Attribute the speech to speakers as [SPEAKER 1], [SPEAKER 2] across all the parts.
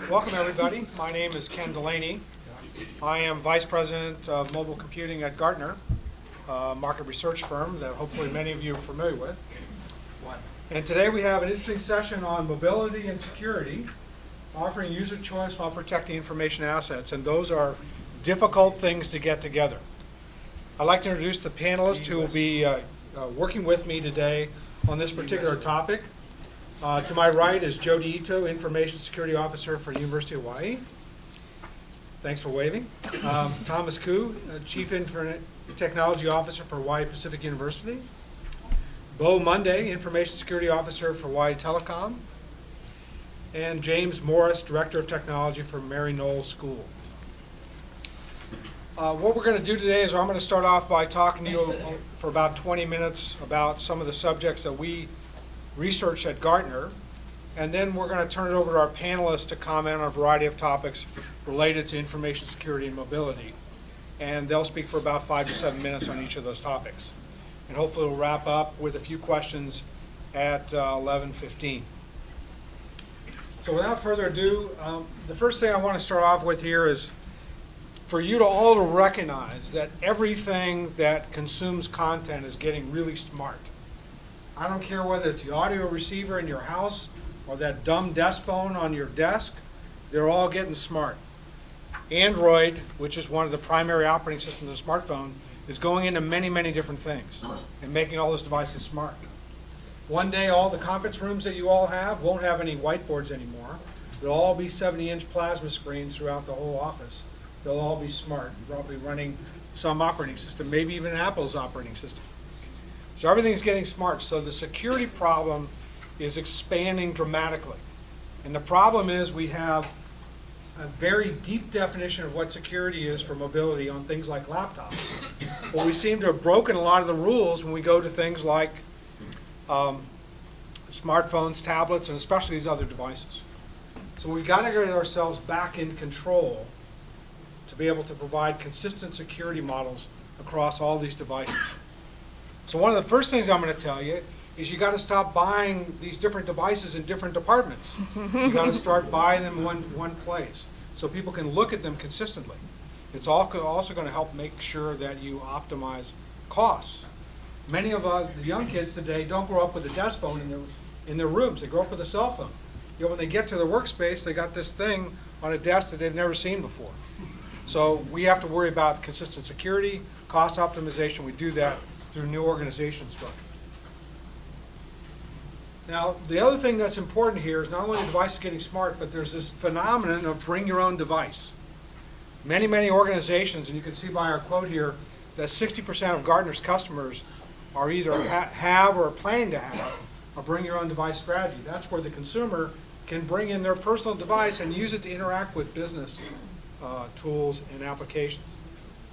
[SPEAKER 1] Welcome, everybody. My name is Ken Dulaney. I am Vice President of Mobile Computing at Gartner, a market research firm that hopefully many of you are familiar with. And today we have an interesting session on mobility and security, offering user choice while protecting information assets. And those are difficult things to get together. I'd like to introduce the panelists who will be working with me today on this particular topic. To my right is Jody Ito, Information Security Officer for University of Hawaii. Thanks for waving. Thomas Koo, Chief Internet Technology Officer for Hawaii Pacific University. Bo Monday, Information Security Officer for Hawaiian Telcom. And James Morris, Director of Technology for Mary Knowles School. What we're going to do today is I'm going to start off by talking to you for about 20 minutes about some of the subjects that we research at Gartner, and then we're going to turn it over to our panelists to comment on a variety of topics related to information security and mobility. And they'll speak for about 5 to 7 minutes on each of those topics. And hopefully we'll wrap up with a few questions at 11:15. So without further ado, the first thing I want to start off with here is for you to all to recognize that everything that consumes content is getting really smart. I don't care whether it's the audio receiver in your house or that dumb desk phone on your desk, they're all getting smart. Android, which is one of the primary operating systems of a smartphone, is going into many, many different things and making all those devices smart. One day, all the conference rooms that you all have won't have any whiteboards anymore. They'll all be 70-inch plasma screens throughout the whole office. They'll all be smart, probably running some operating system, maybe even Apple's operating system. So everything's getting smart. So the security problem is expanding dramatically. And the problem is we have a very deep definition of what security is for mobility on things like laptops. But we seem to have broken a lot of the rules when we go to things like smartphones, tablets, and especially these other devices. So we've got to get ourselves back in control to be able to provide consistent security models across all these devices. So one of the first things I'm going to tell you is you got to stop buying these different devices in different departments. You got to start buying them in one place so people can look at them consistently. It's also going to help make sure that you optimize costs. Many of us, the young kids today, don't grow up with a desk phone in their rooms. They grow up with a cell phone. You know, when they get to their workspace, they got this thing on a desk that they've never seen before. So we have to worry about consistent security, cost optimization. We do that through new organization structure. Now, the other thing that's important here is not only the device is getting smart, but there's this phenomenon of bring your own device. Many, many organizations, and you can see by our quote here, that 60% of Gartner's customers are either have or are planning to have a bring your own device strategy. That's where the consumer can bring in their personal device and use it to interact with business tools and applications.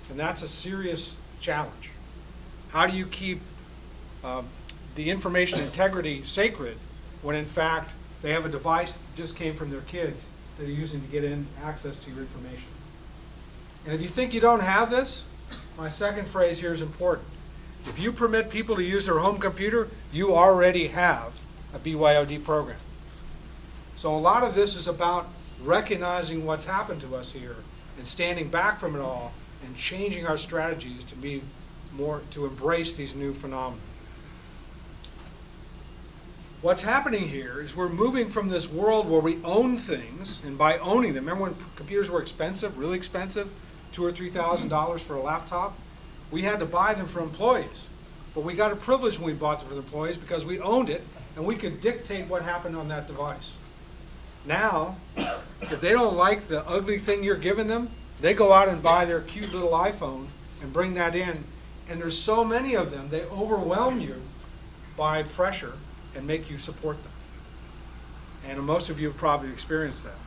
[SPEAKER 1] And that's a serious challenge. How do you keep the information integrity sacred when in fact they have a device that just came from their kids that are using to get in access to your information? And if you think you don't have this, my second phrase here is important. If you permit people to use their home computer, you already have a BYOD program. So a lot of this is about recognizing what's happened to us here and standing back from it all and changing our strategies to be more to embrace these new phenomena. What's happening here is we're moving from this world where we own things, and by owning them, remember when computers were expensive, really expensive, $2,000 or $3,000 for a laptop? We had to buy them for employees. But we got a privilege when we bought them for the employees because we owned it and we could dictate what happened on that device. Now, if they don't like the ugly thing you're giving them, they go out and buy their cute little iPhone and bring that in. And there's so many of them, they overwhelm you by pressure and make you support them. And most of you have probably experienced that.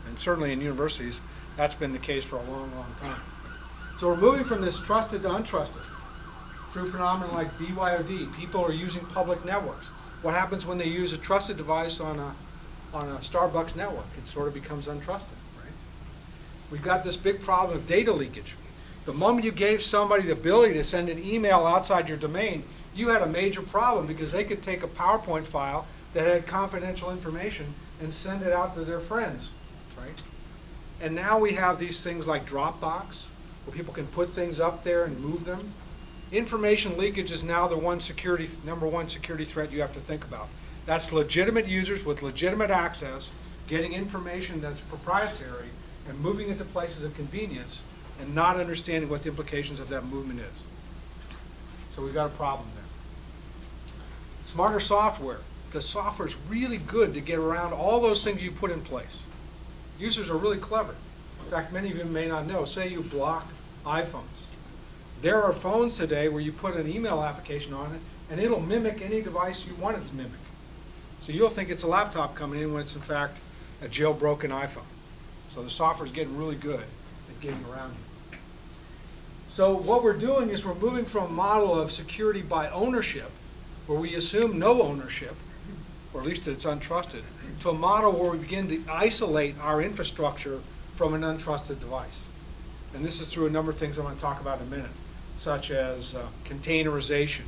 [SPEAKER 1] And certainly in universities, that's been the case for a long, long time. So we're moving from this trusted to untrusted through phenomena like BYOD. People are using public networks. What happens when they use a trusted device on a Starbucks network? It sort of becomes untrusted, right? We've got this big problem of data leakage. The moment you gave somebody the ability to send an email outside your domain, you had a major problem because they could take a PowerPoint file that had confidential information and send it out to their friends right? And now we have these things like Dropbox, where people can put things up there and move them. Information leakage is now the number one security threat you have to think about. That's legitimate users with legitimate access getting information that's proprietary and moving it to places of convenience and not understanding what the implications of that movement is. So we've got a problem there. Smarter software. The software is really good to get around all those things you put in place. Users are really clever. In fact, many of you may not know. Say you block iPhones. There are phones today where you put an email application on it, and it'll mimic any device you want it to mimic. So you'll think it's a laptop coming in when it's in fact a jailbroken iPhone. So the software is getting really good at getting around it. So what we're doing is we're moving from a model of security by ownership, where we assume no ownership, or at least that it's untrusted, to a model where we begin to isolate our infrastructure from an untrusted device. And this is through a number of things I'm going to talk about in a minute, such as containerization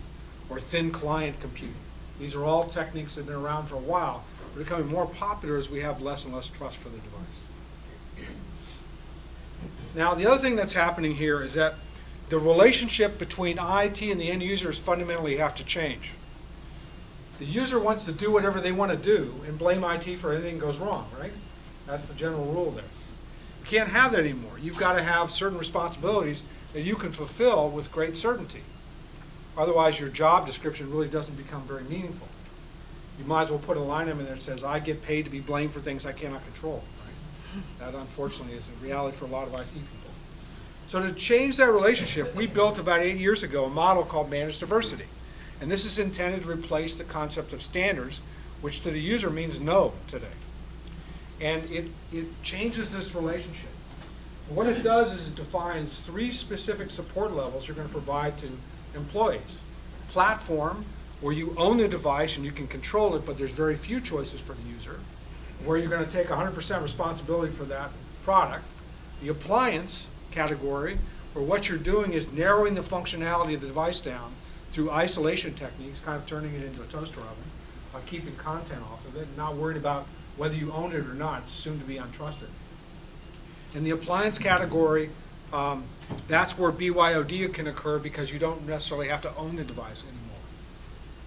[SPEAKER 1] or thin client computing. These are all techniques that have been around for a while. They're becoming more popular as we have less and less trust for the device. Now, the other thing that's happening here is that the relationship between IT and the end users fundamentally have to change. The user wants to do whatever they want to do and blame IT for anything that goes wrong, right? That's the general rule there. You can't have that anymore. You've got to have certain responsibilities that you can fulfill with great certainty. Otherwise, your job description really doesn't become very meaningful. You might as well put a line in there that says, I get paid to be blamed for things I cannot control. Right? That, unfortunately, is a reality for a lot of IT people. So to change that relationship, we built about 8 years ago a model called managed diversity. And this is intended to replace the concept of standards, which to the user means no today. And it changes this relationship. And what it does is it defines 3 specific support levels you're going to provide to employees. Platform, where you own the device and you can control it, but there's very few choices for the user, where you're going to take 100% responsibility for that product. The appliance category, where what you're doing is narrowing the functionality of the device down through isolation techniques, kind of turning it into a toaster oven, keeping content off of it, and not worried about whether you own it or not. It's assumed to be untrusted. In the appliance category, that's where BYOD can occur because you don't necessarily have to own the device anymore.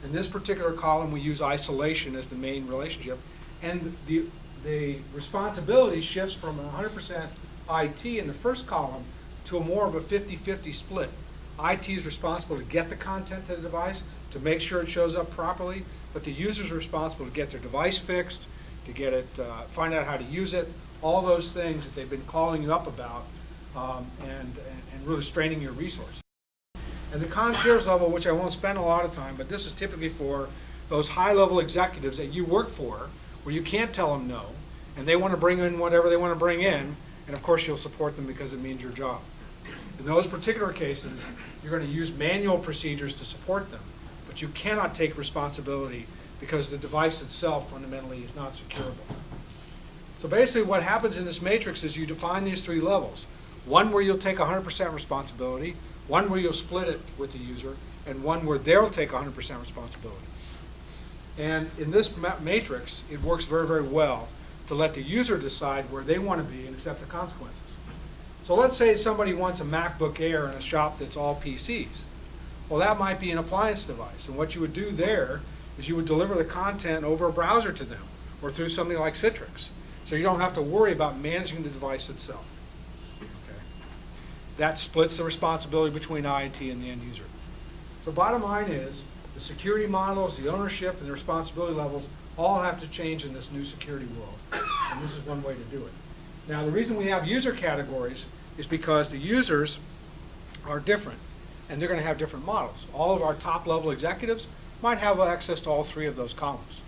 [SPEAKER 1] In this particular column, we use isolation as the main relationship, and the responsibility shifts from 100% IT in the first column to a more of a 50-50 split. IT is responsible to get the content to the device, to make sure it shows up properly, but the user is responsible to get their device fixed, to get it, find out how to use it, all those things that they've been calling you up about, and really straining your resources. And the concierge level, which I won't spend a lot of time, but this is typically for those high-level executives that you work for, where you can't tell them no, and they want to bring in whatever they want to bring in, and of course you'll support them because it means your job. In those particular cases, you're going to use manual procedures to support them, but you cannot take responsibility because the device itself fundamentally is not secureable. So basically what happens in this matrix is you define these 3 levels. One where you'll take 100% responsibility, one where you'll split it with the user, and one where they'll take 100% responsibility. And in this matrix, it works very, very well to let the user decide where they want to be and accept the consequences. So let's say somebody wants a MacBook Air in a shop that's all PCs. Well, that might be an appliance device. And what you would do there is you would deliver the content over a browser to them or through something like Citrix. So you don't have to worry about managing the device itself. Okay. That splits the responsibility between IT and the end user. So bottom line is the security models, the ownership, and the responsibility levels all have to change in this new security world. And this is one way to do it. Now, the reason we have user categories is because the users are different, and they're going to have different models. All of our top-level executives might have access to all 3 of those columns.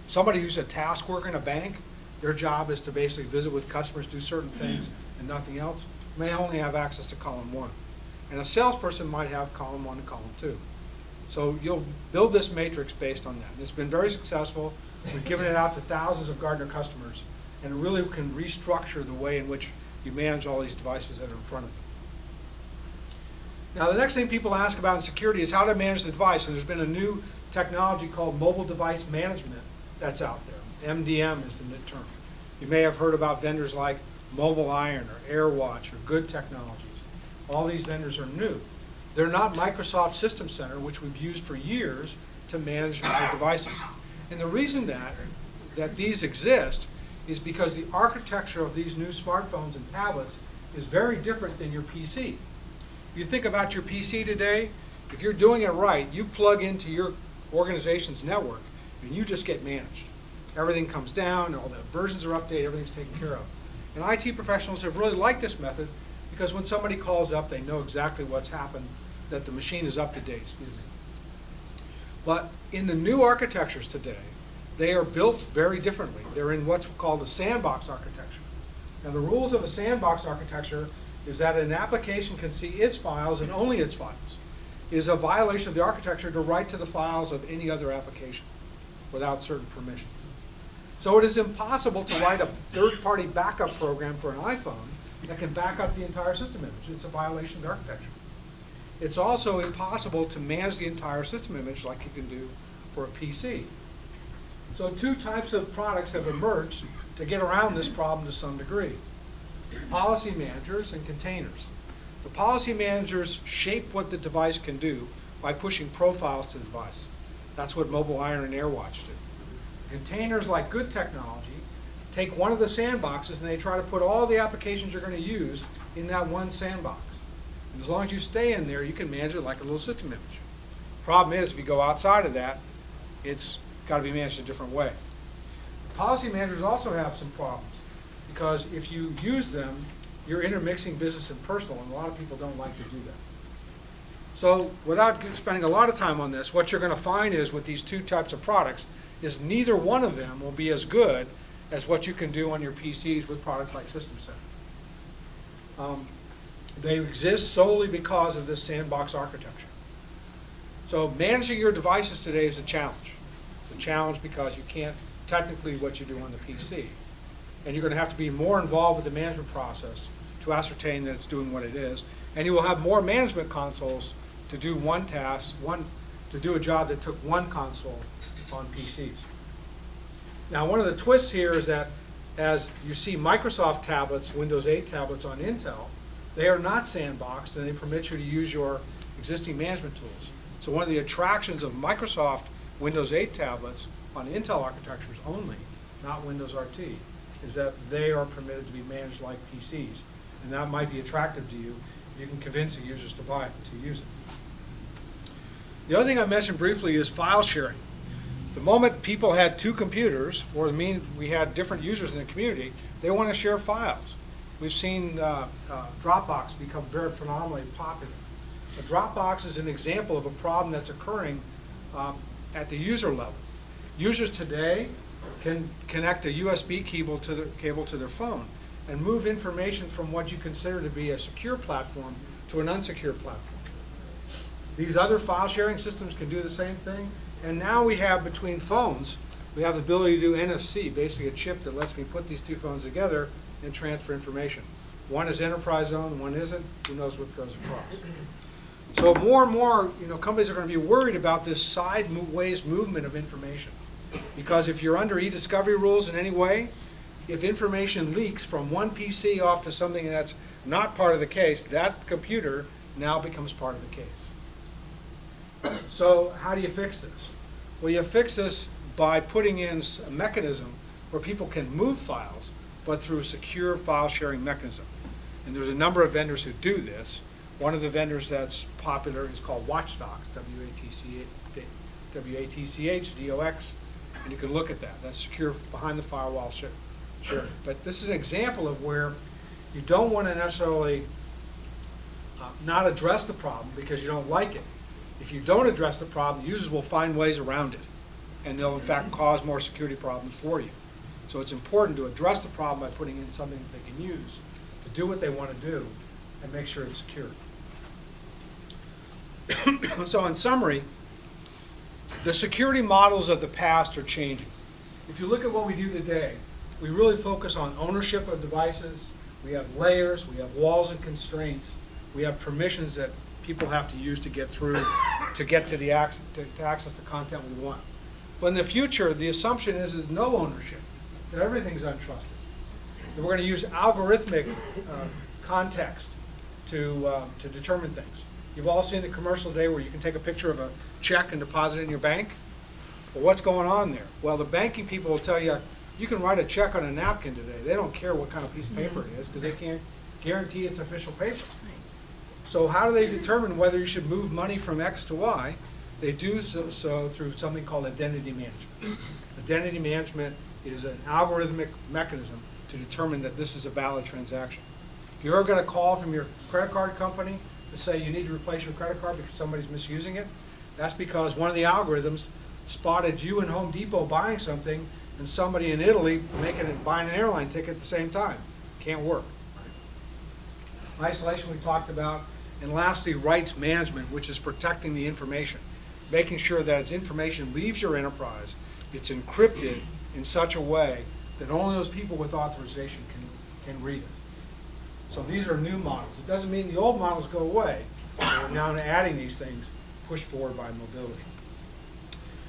[SPEAKER 1] Somebody who's a task worker in a bank, their job is to basically visit with customers, do certain things, and nothing else, may only have access to column 1. And a salesperson might have column 1 and column 2. So you'll build this matrix based on that. And it's been very successful. We've given it out to thousands of Gartner customers, and it really can restructure the way in which you manage all these devices that are in front of you. Now, the next thing people ask about in security is how to manage the device. And there's been a new technology called mobile device management that's out there. MDM is the term. You may have heard about vendors like Mobile Iron or AirWatch or Good Technologies. All these vendors are new. They're not Microsoft System Center, which we've used for years to manage our devices. And the reason that these exist is because the architecture of these new smartphones and tablets is very different than your PC. If you think about your PC today, if you're doing it right, you plug into your organization's network and you just get managed. Everything comes down, all the versions are updated, everything's taken care of. And IT professionals have really liked this method because when somebody calls up, they know exactly what's happened, that the machine is up to date. But in the new architectures today, they are built very differently. They're in what's called a sandbox architecture. Now the rules of a sandbox architecture is that an application can see its files and only its files. It is a violation of the architecture to write to the files of any other application without certain permissions. So it is impossible to write a third-party backup program for an iPhone that can back up the entire system image. It's a violation of the architecture. It's also impossible to manage the entire system image like you can do for a PC. So two types of products have emerged to get around this problem to some degree. Policy managers and containers. The policy managers shape what the device can do by pushing profiles to the device. That's what Mobile Iron and AirWatch do. Containers like Good Technology take one of the sandboxes and they try to put all the applications you're going to use in that one sandbox. And as long as you stay in there, you can manage it like a little system image. Problem is, if you go outside of that, it's got to be managed a different way. Policy managers also have some problems because if you use them, you're intermixing business and personal, and a lot of people don't like to do that. So without spending a lot of time on this, what you're going to find is with these two types of products is neither one of them will be as good as what you can do on your PCs with products like System Center. They exist solely because of this sandbox architecture. So managing your devices today is a challenge. It's a challenge because you can't technically what you do on the PC. And you're going to have to be more involved with the management process to ascertain that it's doing what it is. And you will have more management consoles to do one task, to do a job that took one console on PCs. Now, one of the twists here is that as you see Microsoft tablets, Windows 8 tablets on Intel, they are not sandboxed and they permit you to use your existing management tools. So one of the attractions of Microsoft Windows 8 tablets on Intel architectures only, not Windows RT, is that they are permitted to be managed like PCs. And that might be attractive to you. You can convince the users to buy it, to use it. The other thing I mentioned briefly is file sharing. The moment people had two computers, or we had different users in the community, they want to share files. We've seen Dropbox become very phenomenally popular. A Dropbox is an example of a problem that's occurring at the user level. Users today can connect a USB cable to their phone and move information from what you consider to be a secure platform to an unsecure platform. These other file sharing systems can do the same thing. And now we have between phones, we have the ability to do NFC, basically a chip that lets me put these two phones together and transfer information. One is enterprise owned, one isn't. Who knows what goes across? So more and more, companies are going to be worried about this sideways movement of information. Because if you're under e-discovery rules in any way, if information leaks from one PC off to something that's not part of the case, that computer now becomes part of the case. So how do you fix this? Well, you fix this by putting in a mechanism where people can move files, but through a secure file sharing mechanism. And there's a number of vendors who do this. One of the vendors that's popular is called Watchdocs, W-A-T-C-H-D-O-X, and you can look at that. That's secure behind the firewall sharing. But this is an example of where you don't want to necessarily not address the problem because you don't like it. If you don't address the problem, users will find ways around it, and they'll in fact cause more security problems for you. So it's important to address the problem by putting in something that they can use to do what they want to do and make sure it's secure. So in summary, the security models of the past are changing. If you look at what we do today, we really focus on ownership of devices. We have layers, we have walls and constraints, we have permissions that people have to use to get through, to get to the to access the content we want. But in the future, the assumption is no ownership, that everything's untrusted. And we're going to use algorithmic context to determine things. You've all seen the commercial today where you can take a picture of a check and deposit it in your bank. Well, what's going on there? Well, the banking people will tell you, you can write a check on a napkin today. They don't care what kind of piece of paper it is because they can't guarantee it's official paper. So how do they determine whether you should move money from X to Y? They do so through something called identity management. Identity management is an algorithmic mechanism to determine that this is a valid transaction. If you're going to call from your credit card company to say you need to replace your credit card because somebody's misusing it, that's because one of the algorithms spotted you in Home Depot buying something and somebody in Italy buying an airline ticket at the same time. Can't work. Right? Isolation we talked about. And lastly, rights management, which is protecting the information, making sure that as information leaves your enterprise, it's encrypted in such a way that only those people with authorization can read it. So these are new models. It doesn't mean the old models go away. We're now adding these things pushed forward by mobility.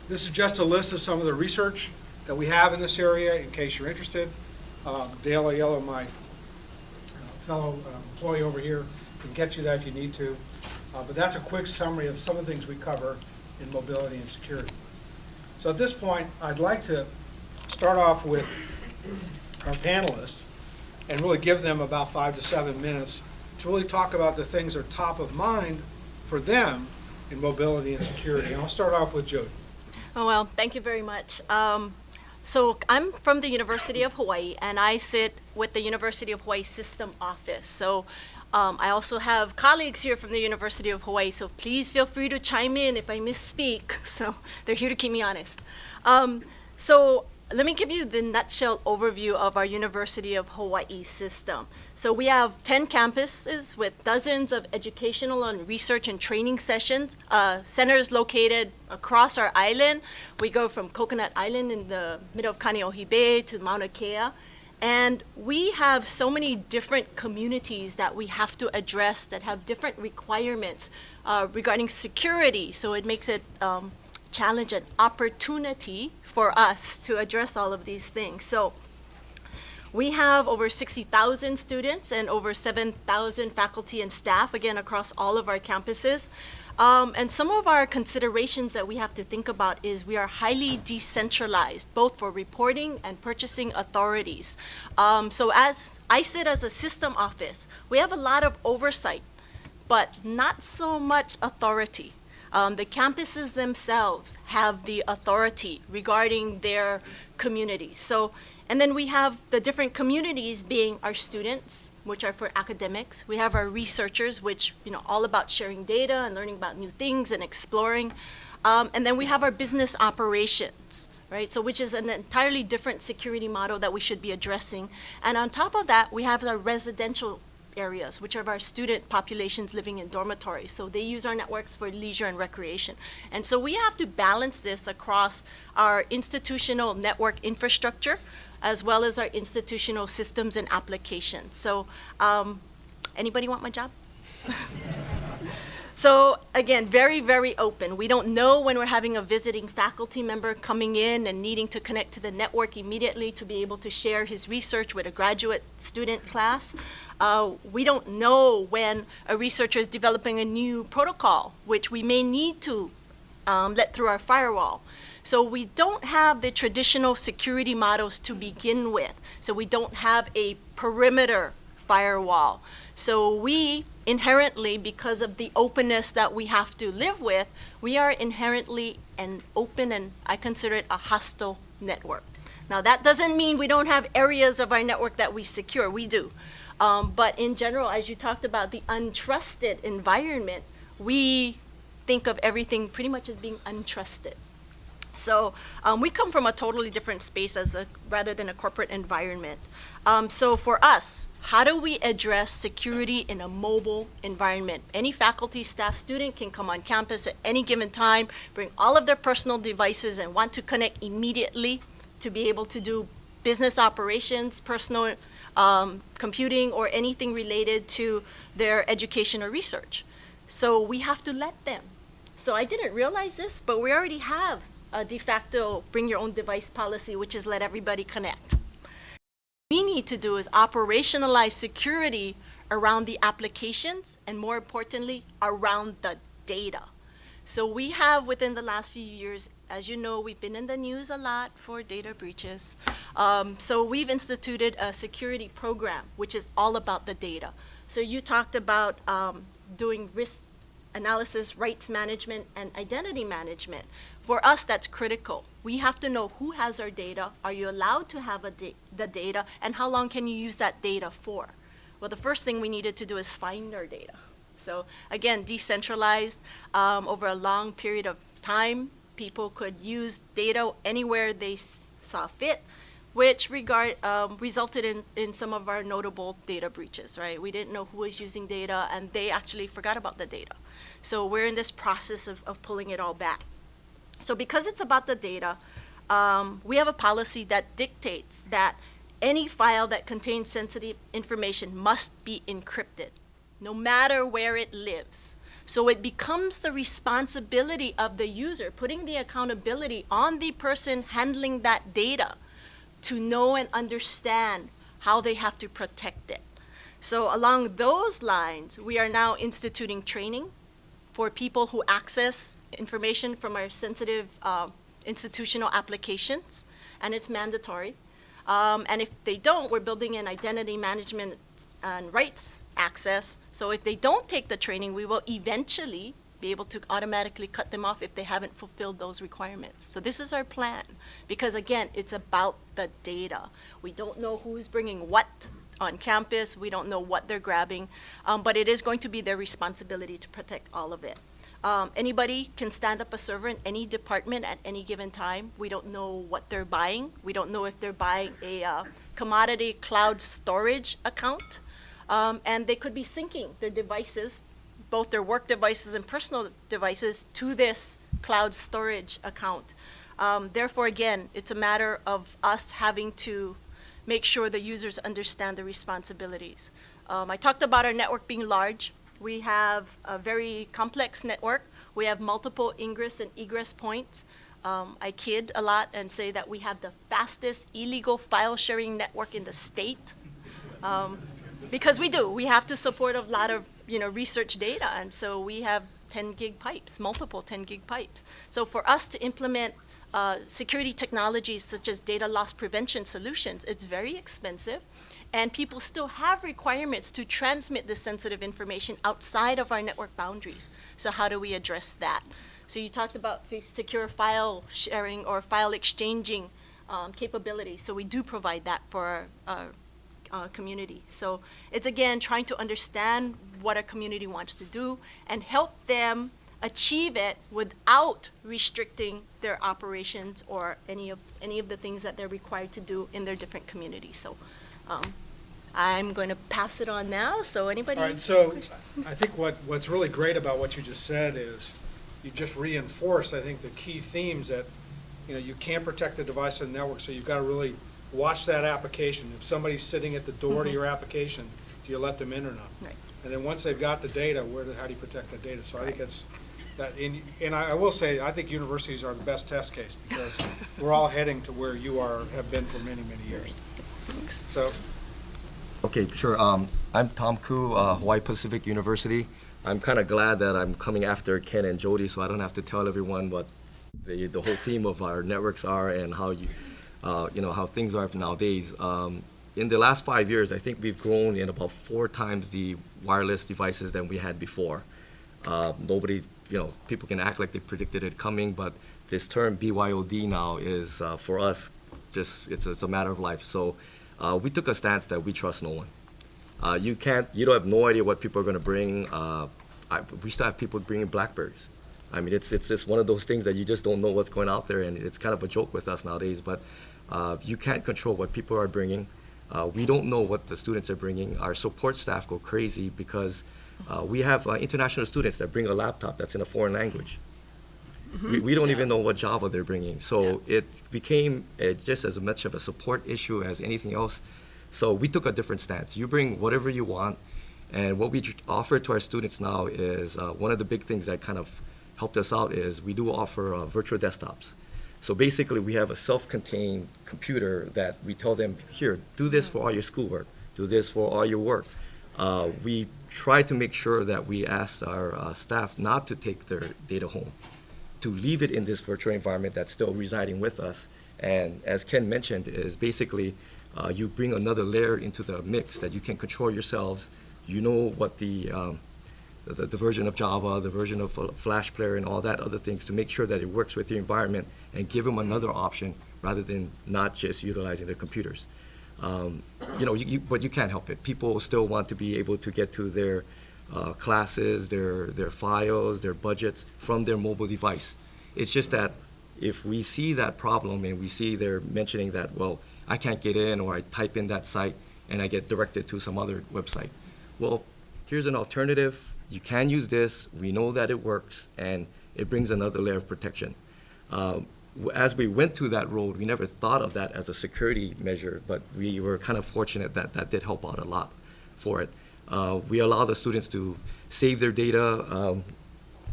[SPEAKER 1] This is just a list of some of the research that we have in this area in case you're interested. Dale Aiello, my fellow employee over here, can get you that if you need to. But that's a quick summary of some of the things we cover in mobility and security. So at this point, I'd like to start off with our panelists and really give them about 5 to 7 minutes to really talk about the things that are top of mind for them in mobility and security. And I'll start off with Jody.
[SPEAKER 2] Oh, well, thank you very much. So I'm from the University of Hawaii, and I sit with the University of Hawaii System Office. So I also have colleagues here from the University of Hawaii, so please feel free to chime in if I misspeak. So they're here to keep me honest. So let me give you the nutshell overview of our University of Hawaii system. So we have 10 campuses with dozens of educational and research and training sessions, centers located across our island. We go from Coconut Island in the middle of Kaneohe Bay to Mauna Kea. And we have so many different communities that we have to address that have different requirements regarding security. So it makes it challenge and opportunity for us to address all of these things. So we have over 60,000 students and over 7,000 faculty and staff, again, across all of our campuses. And some of our considerations that we have to think about is we are highly decentralized, both for reporting and purchasing authorities. So as I sit as a system office, we have a lot of oversight, but not so much authority. The campuses themselves have the authority regarding their community. So, and then we have the different communities being our students, which are for academics. We have our researchers, which, all about sharing data and learning about new things and exploring. And then we have our business operations, right? So which is an entirely different security model that we should be addressing. And on top of that, we have our residential areas, which are our student populations living in dormitories. So they use our networks for leisure and recreation. And so we have to balance this across our institutional network infrastructure, as well as our institutional systems and applications. So anybody want my job? So again, very, very open. We don't know when we're having a visiting faculty member coming in and needing to connect to the network immediately to be able to share his research with a graduate student class. We don't know when a researcher is developing a new protocol, which we may need to let through our firewall. So we don't have the traditional security models to begin with. So we don't have a perimeter firewall. So we inherently, because of the openness that we have to live with, we are inherently an open, and I consider it a hostile network. Now that doesn't mean we don't have areas of our network that we secure, we do. But in general, as you talked about the untrusted environment, we think of everything pretty much as being untrusted. So we come from a totally different space rather than a corporate environment. So for us, how do we address security in a mobile environment? Any faculty, staff, student can come on campus at any given time, bring all of their personal devices and want to connect immediately to be able to do business operations, personal computing, or anything related to their education or research. So we have to let them. So I didn't realize this, but we already have a de facto bring your own device policy, which is let everybody connect. We need to do is operationalize security around the applications and, more importantly, around the data. So we have, within the last few years, as you know, we've been in the news a lot for data breaches. So we've instituted a security program, which is all about the data. So you talked about doing risk analysis, rights management, and identity management. For us, that's critical. We have to know who has our data, are you allowed to have the data, and how long can you use that data for? Well, the first thing we needed to do is find our data. So again, decentralized, over a long period of time, people could use data anywhere they saw fit, which resulted in some of our notable data breaches, right? We didn't know who was using data, and they actually forgot about the data. So we're in this process of pulling it all back. So because it's about the data, we have a policy that dictates that any file that contains sensitive information must be encrypted, no matter where it lives. So it becomes the responsibility of the user, putting the accountability on the person handling that data to know and understand how they have to protect it. So along those lines, we are now instituting training for people who access information from our sensitive institutional applications, and it's mandatory. And if they don't, we're building an identity management and rights access. So if they don't take the training, we will eventually be able to automatically cut them off if they haven't fulfilled those requirements. So this is our plan, because again, it's about the data. We don't know who's bringing what on campus. We don't know what they're grabbing, but it is going to be their responsibility to protect all of it. Anybody can stand up a server in any department at any given time. We don't know what they're buying. We don't know if they're buying a commodity cloud storage account. And they could be syncing their devices, both their work devices and personal devices, to this cloud storage account. Therefore, again, it's a matter of us having to make sure the users understand the responsibilities. I talked about our network being large. We have a very complex network. We have multiple ingress and egress points. I kid a lot and say that we have the fastest illegal file sharing network in the state. Because we do. We have to support a lot of research data, and so we have 10 gig pipes, multiple 10 gig pipes. So for us to implement security technologies such as data loss prevention solutions, it's very expensive. And people still have requirements to transmit this sensitive information outside of our network boundaries. So how do we address that? So you talked about secure file sharing or file exchanging capabilities. So we do provide that for our community. So it's, again, trying to understand what our community wants to do and help them achieve it without restricting their operations or any of the things that they're required to do in their different communities. So I'm going to pass it on now. So anybody?
[SPEAKER 1] All right, so I think what's really great about what you just said is you just reinforced, I think, the key themes that, you can't protect the device and the network, so you've got to really watch that application. If somebody's sitting at the door to your application, do you let them in or not?
[SPEAKER 2] Right.
[SPEAKER 1] And then once they've got the data, how do you protect that data? So I think that's that. And I will say, I think universities are the best test case, because we're all heading to where you have been for many, many years.
[SPEAKER 2] Thanks.
[SPEAKER 1] So.
[SPEAKER 3] Okay, sure. I'm Tom Koo, Hawaii Pacific University. I'm kind of glad that I'm coming after Ken and Jody, so I don't have to tell everyone what the whole theme of our networks are and how how things are nowadays. In the last 5 years, I think we've grown in about 4 times the wireless devices than we had before. Nobody, people can act like they predicted it coming, but this term BYOD now is for us it's a matter of life. So. We took a stance that we trust no one. You don't have no idea what people are going to bring. We still have people bringing Blackberries. I mean, it's just one of those things that you just don't know what's going out there, and it's kind of a joke with us nowadays. But you can't control what people are bringing. We don't know what the students are bringing. Our support staff go crazy because we have international students that bring a laptop that's in a foreign language. We don't even know what Java they're bringing. So it became just as much of a support issue as anything else. So we took a different stance. You bring whatever you want. And what we offer to our students now is one of the big things that kind of helped us out is we do offer virtual desktops. So basically, we have a self-contained computer that we tell them, here, do this for all your schoolwork, do this for all your work. We try to make sure that we ask our staff not to take their data home, to leave it in this virtual environment that's still residing with us. And as Ken mentioned, is basically you bring another layer into the mix that you can control yourselves. You know what the version of Java, the version of Flash Player, and all that other things to make sure that it works with your environment, and give them another option rather than not just utilizing their computers. But you can't help it. People still want to be able to get to their classes, their files, their budgets from their mobile device. It's just that if we see that problem and we see they're mentioning that, well, I can't get in, or I type in that site and I get directed to some other website. Well, here's an alternative. You can use this. We know that it works, and it brings another layer of protection. As we went through that road, we never thought of that as a security measure, but we were kind of fortunate that that did help out a lot for it. We allow the students to save their data.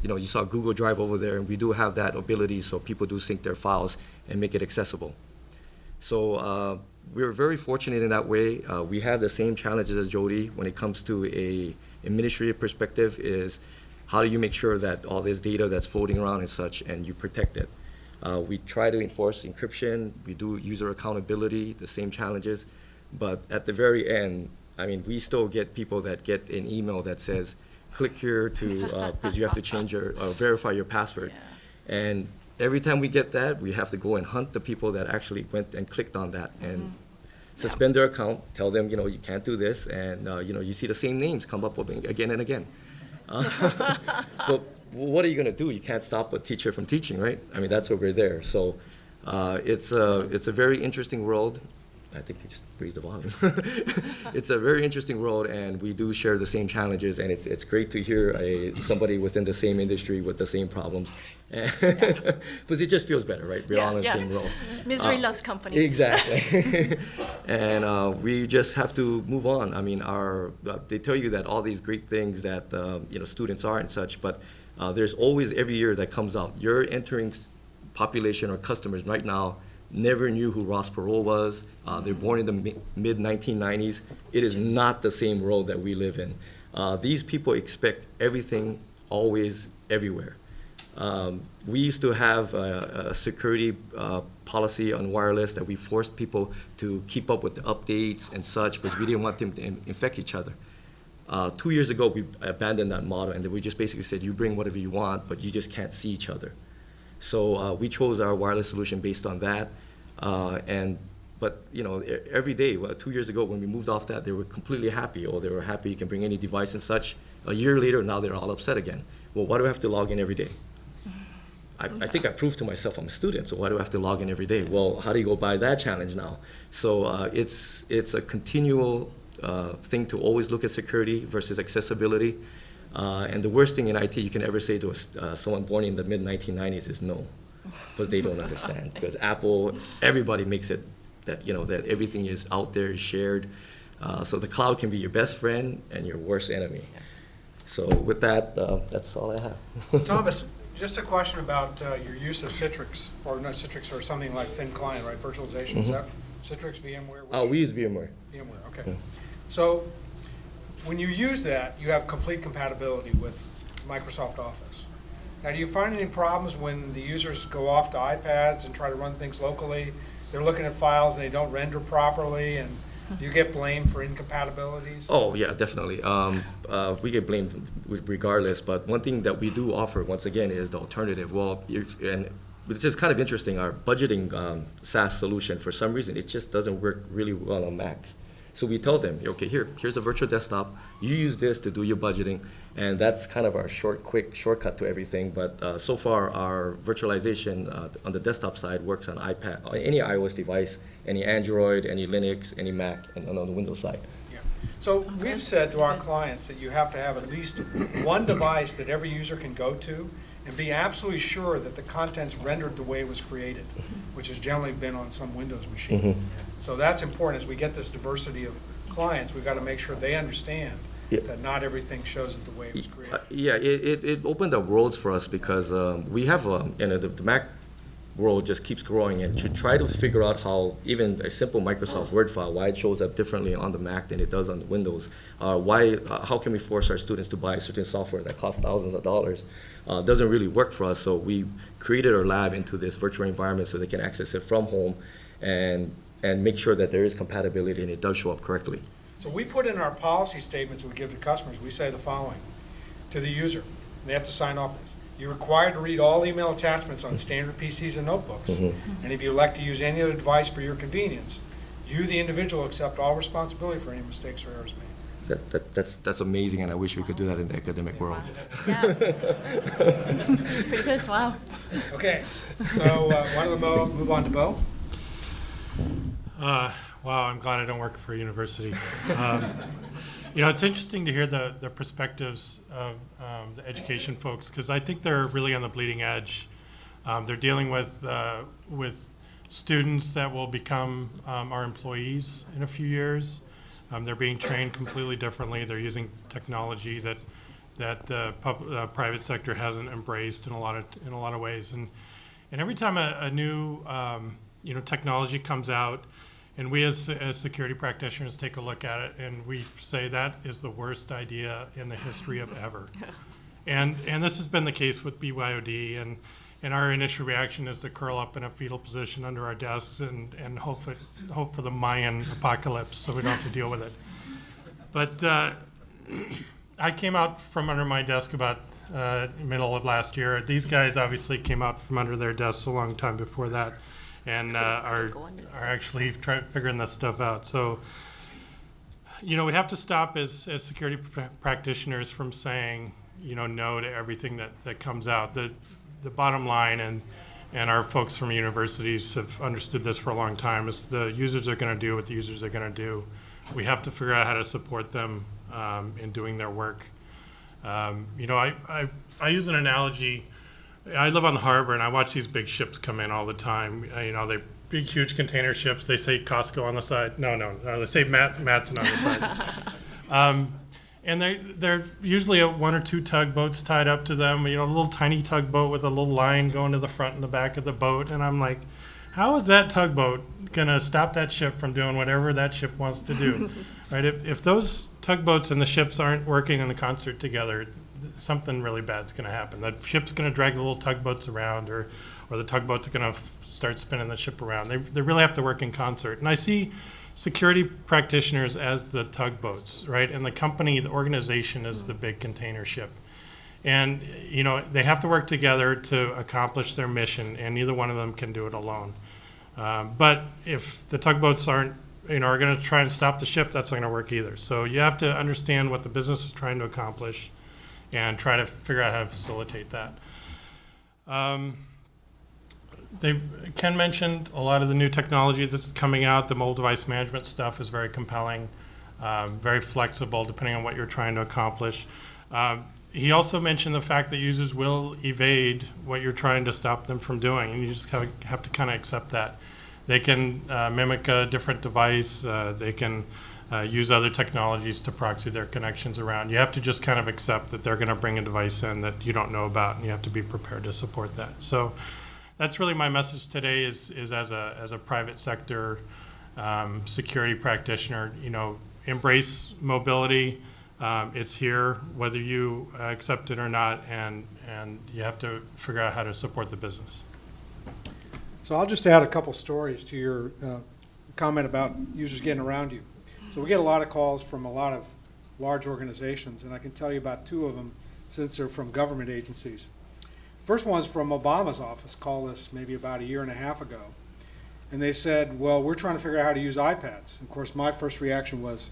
[SPEAKER 3] You saw Google Drive over there, and we do have that ability, so people do sync their files and make it accessible. So we're very fortunate in that way. We have the same challenges as Jody when it comes to a administrative perspective, is how do you make sure that all this data that's floating around and such, and you protect it. We try to enforce encryption. We do user accountability, the same challenges. But at the very end, I mean, we still get people that get an email that says, click here to, because you have to change your, verify your password.
[SPEAKER 2] Yeah.
[SPEAKER 3] And every time we get that, we have to go and hunt the people that actually went and clicked on that and suspend their account, tell them, you can't do this, and, you see the same names come up again and again. But what are you going to do? You can't stop a teacher from teaching, right? I mean, that's why we're there. So it's a very interesting world. I think they just raised the volume. It's a very interesting world, and we do share the same challenges, and it's great to hear somebody within the same industry with the same problems. Because it just feels better, right? We're all in the same role.
[SPEAKER 2] Misery loves company.
[SPEAKER 3] Exactly. And we just have to move on. I mean, they tell you that all these great things that students are and such, but there's always every year that comes out. You're entering population or customers right now never knew who Ross Perot was. They're born in the mid-1990s. It is not the same world that we live in. These people expect everything, always, everywhere. We used to have a security policy on wireless that we forced people to keep up with the updates and such, because we didn't want them to infect each other. 2 years ago, we abandoned that model, and we just basically said, you bring whatever you want, but you just can't see each other. So we chose our wireless solution based on that. But every day, 2 years ago when we moved off that, they were completely happy. They were happy you can bring any device and such. A year later, now they're all upset again. Well, why do I have to log in every day? I think I proved to myself I'm a student, so why do I have to log in every day? Well, how do you go by that challenge now? So it's a continual thing to always look at security versus accessibility. And the worst thing in IT you can ever say to someone born in the mid-1990s is no, because they don't understand. Because Apple, everybody makes it that that everything is out there, shared. So the cloud can be your best friend and your worst enemy. So with that, that's all I have.
[SPEAKER 1] Thomas, just a question about your use of Citrix, or not Citrix, or something like thin client, right? Virtualization, is that Citrix, VMware?
[SPEAKER 3] We use VMware.
[SPEAKER 1] VMware, okay. So when you use that, you have complete compatibility with Microsoft Office. Now, do you find any problems when the users go off to iPads and try to run things locally? They're looking at files and they don't render properly, and do you get blamed for incompatibilities?
[SPEAKER 3] Oh, yeah, definitely. We get blamed regardless, but one thing that we do offer, once again, is the alternative. Well, and this is kind of interesting. Our budgeting SaaS solution, for some reason, it just doesn't work really well on Macs. So we tell them, okay, here's a virtual desktop. You use this to do your budgeting, and that's kind of our quick shortcut to everything. But so far, our virtualization on the desktop side works on iPad, on any iOS device, any Android, any Linux, any Mac, and on the Windows side.
[SPEAKER 1] Yeah. So we've said to our clients that you have to have at least one device that every user can go to and be absolutely sure that the content's rendered the way it was created, which has generally been on some Windows machine.
[SPEAKER 3] Mm-hmm.
[SPEAKER 1] So that's important. As we get this diversity of clients, we've got to make sure they understand that not everything shows it the way it was created.
[SPEAKER 3] Yeah, it opened up worlds for us, because we have the Mac world just keeps growing, and to try to figure out how even a simple Microsoft Word file, why it shows up differently on the Mac than it does on the Windows. How can we force our students to buy certain software that costs thousands of dollars? Doesn't really work for us, so we created our lab into this virtual environment so they can access it from home and make sure that there is compatibility and it does show up correctly.
[SPEAKER 1] So we put in our policy statements we give to customers, we say the following to the user, and they have to sign off on this. You're required to read all email attachments on standard PCs and notebooks. And if you elect to use any other device for your convenience, you, the individual, accept all responsibility for any mistakes or errors made.
[SPEAKER 3] That's amazing, and I wish we could do that in the academic world.
[SPEAKER 2] Yeah. Pretty good, wow.
[SPEAKER 1] Okay, so why don't we move on to Bo?
[SPEAKER 4] Wow, I'm glad I don't work for a university. It's interesting to hear the perspectives of the education folks, because I think they're really on the bleeding edge. They're dealing with students that will become our employees in a few years. They're being trained completely differently. They're using technology that the private sector hasn't embraced in a lot of ways. And every time a new technology comes out, and we as security practitioners take a look at it, and we say that is the worst idea in the history of ever. And this has been the case with BYOD, and our initial reaction is to curl up in a fetal position under our desks and hope for the Mayan apocalypse so we don't have to deal with it. But I came out from under my desk about middle of last year. These guys obviously came out from under their desks a long time before that, and are actually figuring this stuff out. So, we have to stop as security practitioners from saying, no to everything that comes out. The bottom line, and our folks from universities have understood this for a long time, is the users are going to do what the users are going to do. We have to figure out how to support them in doing their work. I use an analogy. I live on the harbor, and I watch these big ships come in all the time. They're big, huge container ships. They say Costco on the side. No, they say Matson on the side. And they're usually one or two tugboats tied up to them. A little tiny tugboat with a little line going to the front and the back of the boat. And I'm like, how is that tugboat going to stop that ship from doing whatever that ship wants to do? Right? If those tugboats and the ships aren't working in the concert together, something really bad's going to happen. The ship's going to drag the little tugboats around, or the tugboats are going to start spinning the ship around. They really have to work in concert. And I see security practitioners as the tugboats, right? And the organization is the big container ship. And, they have to work together to accomplish their mission, and neither one of them can do it alone. But if the tugboats are going to try and stop the ship, that's not going to work either. So you have to understand what the business is trying to accomplish and try to figure out how to facilitate that. Ken mentioned a lot of the new technology that's coming out. The mobile device management stuff is very compelling, very flexible depending on what you're trying to accomplish. He also mentioned the fact that users will evade what you're trying to stop them from doing, and you just have to kind of accept that. They can mimic a different device. They can use other technologies to proxy their connections around. You have to just kind of accept that they're going to bring a device in that you don't know about, and you have to be prepared to support that. So that's really my message today is as a private sector security practitioner, embrace mobility. It's here, whether you accept it or not, and you have to figure out how to support the business.
[SPEAKER 1] So I'll just add a couple stories to your comment about users getting around you. So we get a lot of calls from a lot of large organizations, and I can tell you about two of them since they're from government agencies. First one's from Obama's office, called us maybe about a year and a half ago. And they said, well, we're trying to figure out how to use iPads. Of course, my first reaction was,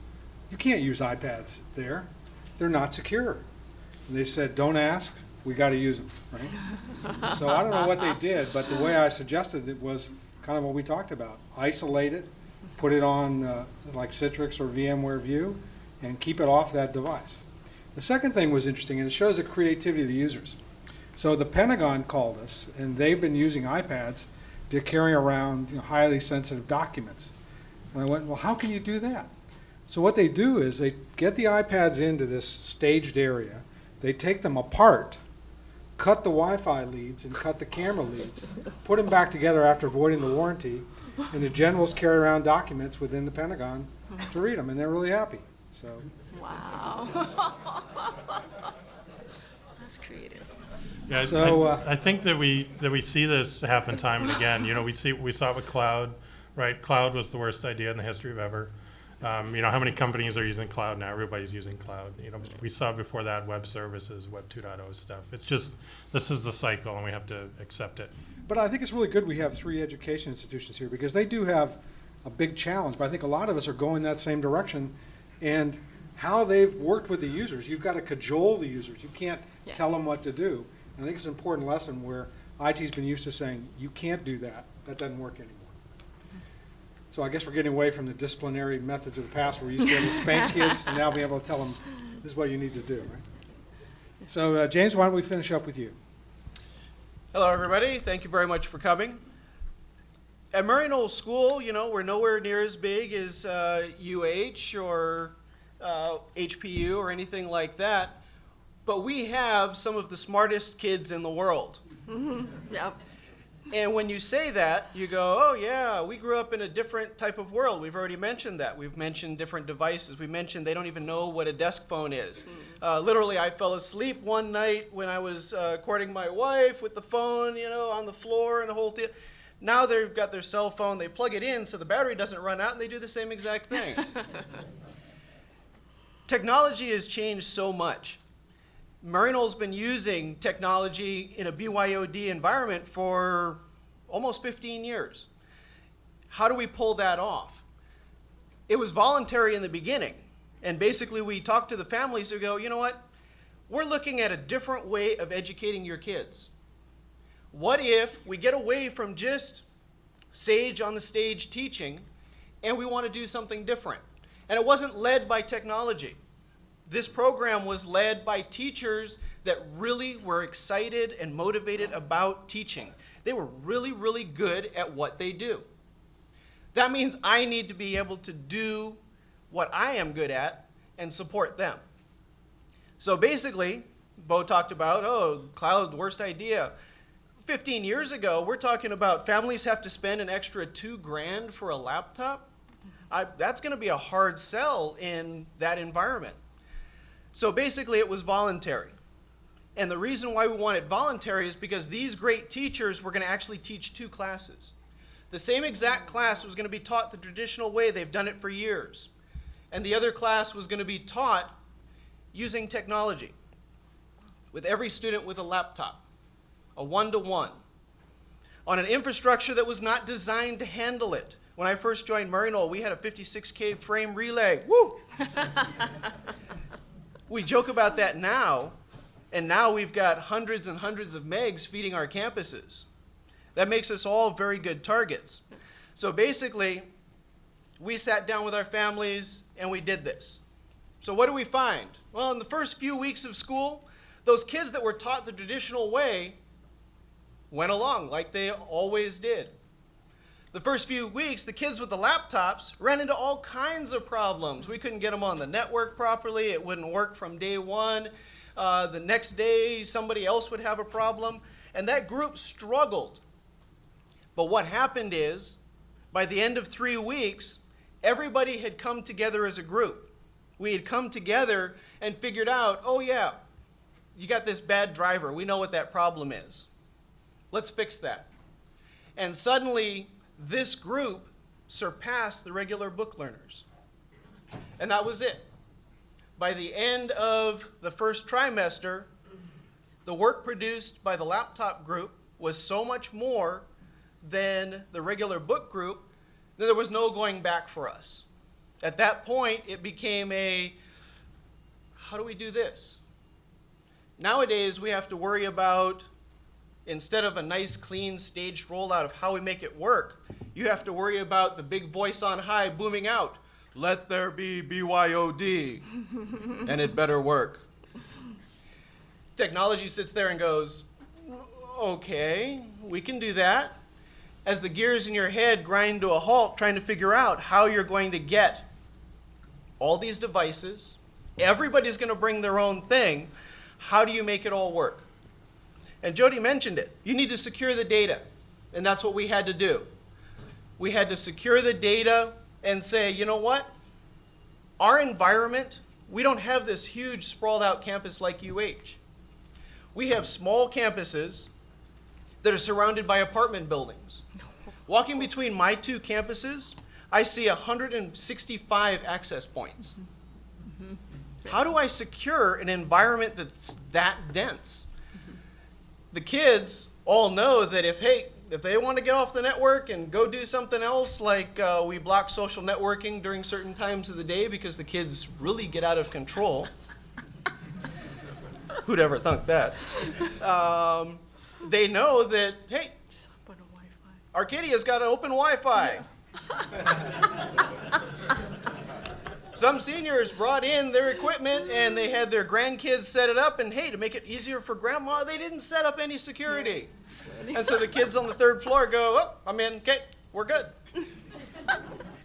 [SPEAKER 1] you can't use iPads there. They're not secure. And they said, don't ask, we got to use them, right? So I don't know what they did, but the way I suggested it was kind of what we talked about. Isolate it, put it on like Citrix or VMware View, and keep it off that device. The second thing was interesting, and it shows the creativity of the users. So the Pentagon called us, and they've been using iPads to carry around highly sensitive documents. And I went, well, how can you do that? So what they do is they get the iPads into this staged area, they take them apart, cut the Wi-Fi leads and cut the camera leads, put them back together after voiding the warranty, and the generals carry around documents within the Pentagon to read them, and they're really happy. So,
[SPEAKER 2] Wow. That's creative.
[SPEAKER 4] Yeah,
[SPEAKER 1] So,
[SPEAKER 4] I think that we see this happen time and again. You know, we saw it with cloud, right? Cloud was the worst idea in the history of ever. You know, how many companies are using cloud now? Everybody's using cloud. You know, we saw before that web services, Web 2.0 stuff. It's just, this is the cycle, and we have to accept it.
[SPEAKER 1] but I think it's really good we have 3 education institutions here because they do have a big challenge. But I think a lot of us are going that same direction, and how they've worked with the users. You've got to cajole the users. You can't
[SPEAKER 2] Yes.
[SPEAKER 1] tell them what to do. And I think it's an important lesson where IT's been used to saying, you can't do that. That doesn't work anymore. So I guess we're getting away from the disciplinary methods of the past where we used to be able to spank kids to now be able to tell them, this is what you need to do, right? So James, why don't we finish up with you?
[SPEAKER 5] Hello, everybody. Thank you very much for coming. At Murray Knowles School, you know, we're nowhere near as big as UH or HPU or anything like that, but we have some of the smartest kids in the world.
[SPEAKER 2] Yep.
[SPEAKER 5] And when you say that, you go, oh yeah, we grew up in a different type of world. We've already mentioned that. We've mentioned different devices. We mentioned they don't even know what a desk phone is. Literally, I fell asleep one night when I was courting my wife with the phone, you know, on the floor and the whole deal. Now they've got their cell phone, they plug it in so the battery doesn't run out, and they do the same exact thing. Technology has changed so much. Murray Knowles been using technology in a BYOD environment for almost 15 years. How do we pull that off? It was voluntary in the beginning. And basically we talked to the families who go, you know what? We're looking at a different way of educating your kids. What if we get away from just sage on the stage teaching and we want to do something different? And it wasn't led by technology. This program was led by teachers that really were excited and motivated about teaching. They were really, really good at what they do. That means I need to be able to do what I am good at and support them. So basically, Bo talked about, oh, cloud, worst idea. 15 years ago, we're talking about families have to spend an extra $2,000 for a laptop. That's going to be a hard sell in that environment. So basically it was voluntary. And the reason why we want it voluntary is because these great teachers were going to actually teach 2 classes. The same exact class was going to be taught the traditional way. They've done it for years. And the other class was going to be taught using technology with every student with a laptop, a 1-to-1, on an infrastructure that was not designed to handle it. When I first joined Murray Knowles, we had a 56K frame relay. Woo! We joke about that now, and now we've got hundreds and hundreds of megs feeding our campuses. That makes us all very good targets. So basically, we sat down with our families and we did this. So what do we find? Well, in the first few weeks of school, those kids that were taught the traditional way went along like they always did. The first few weeks, the kids with the laptops ran into all kinds of problems. We couldn't get them on the network properly. It wouldn't work from day one. The next day, somebody else would have a problem. And that group struggled. But what happened is, by the end of 3 weeks, everybody had come together as a group. We had come together and figured out, oh yeah, you got this bad driver. We know what that problem is. Let's fix that. And suddenly, this group surpassed the regular book learners. And that was it. By the end of the first trimester, the work produced by the laptop group was so much more than the regular book group that there was no going back for us. At that point, it became how do we do this? Nowadays, we have to worry about, instead of a nice, clean, staged rollout of how we make it work, you have to worry about the big voice on high booming out, let there be BYOD, and it better work. Technology sits there and goes, okay, we can do that. As the gears in your head grind to a halt, trying to figure out how you're going to get all these devices, everybody's going to bring their own thing, how do you make it all work? And Jody mentioned it. You need to secure the data. And that's what we had to do. We had to secure the data and say, you know what? Our environment, we don't have this huge sprawled out campus like UH. We have small campuses that are surrounded by apartment buildings. Walking between my two campuses, I see 165 access points. How do I secure an environment that's that dense? The kids all know that if they want to get off the network and go do something else, like we block social networking during certain times of the day because the kids really get out of control. Who'd ever thunk that? They know that, hey, Arcadia's got an open Wi-Fi. Some seniors brought in their equipment and they had their grandkids set it up, and hey, to make it easier for grandma, they didn't set up any security. And so the kids on the third floor go, oh, I'm in, okay, we're good.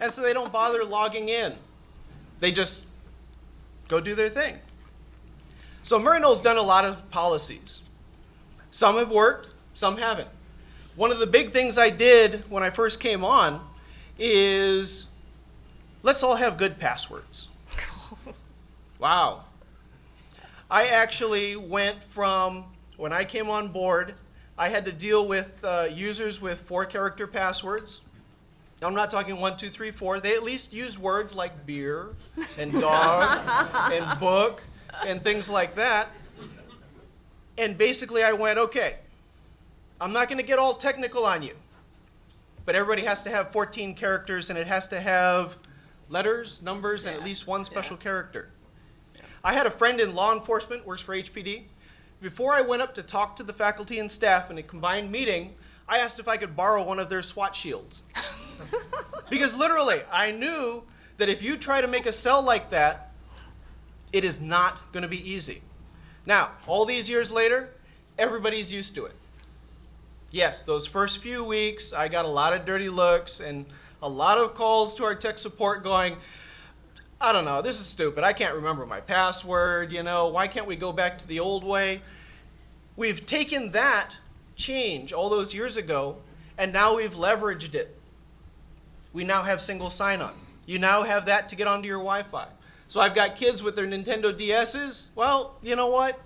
[SPEAKER 5] And so they don't bother logging in. They just go do their thing. So Murray Knoll's done a lot of policies. Some have worked, some haven't. One of the big things I did when I first came on is let's all have good passwords. Wow. I actually went from, when I came on board, I had to deal with users with 4-character passwords. Now, I'm not talking 1, 2, 3, 4. They at least use words like beer and dog and book and things like that. And basically I went, okay, I'm not going to get all technical on you, but everybody has to have 14 characters, and it has to have letters, numbers, and at least one special character. I had a friend in law enforcement, works for HPD. Before I went up to talk to the faculty and staff in a combined meeting, I asked if I could borrow one of their SWAT shields. Because literally, I knew that if you try to make a cell like that, it is not going to be easy. Now, all these years later, everybody's used to it. Yes, those first few weeks, I got a lot of dirty looks and a lot of calls to our tech support going, I don't know, this is stupid. I can't remember my password, why can't we go back to the old way? We've taken that change all those years ago, and now we've leveraged it. We now have single sign-on. You now have that to get onto your Wi-Fi. So I've got kids with their Nintendo DSs. Well, you know what?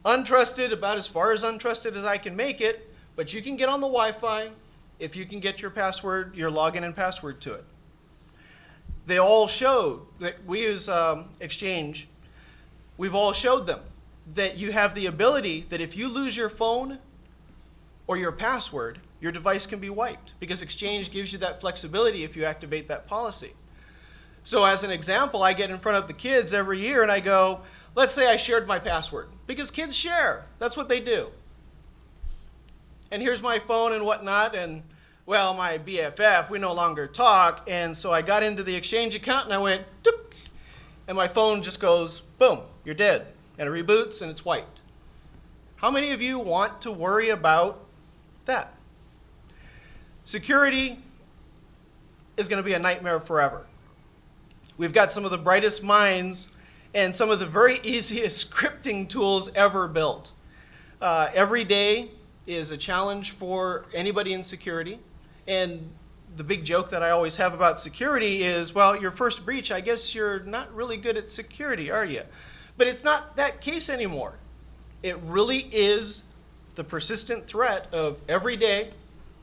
[SPEAKER 5] Untrusted, about as far as untrusted as I can make it, but you can get on the Wi-Fi if you can get your password, your login and password to it. They all showed that we use Exchange. We've all showed them that you have the ability that if you lose your phone or your password, your device can be wiped, because Exchange gives you that flexibility if you activate that policy. So as an example, I get in front of the kids every year and I go, let's say I shared my password, because kids share. That's what they do. And here's my phone and whatnot, and well, my BFF, we no longer talk, and so I got into the Exchange account and I went, dook, and my phone just goes, boom, you're dead. And it reboots and it's wiped. How many of you want to worry about that? Security is going to be a nightmare forever. We've got some of the brightest minds and some of the very easiest scripting tools ever built. Every day is a challenge for anybody in security. And the big joke that I always have about security is, well, your first breach, I guess you're not really good at security, are you? But it's not that case anymore. It really is the persistent threat of every day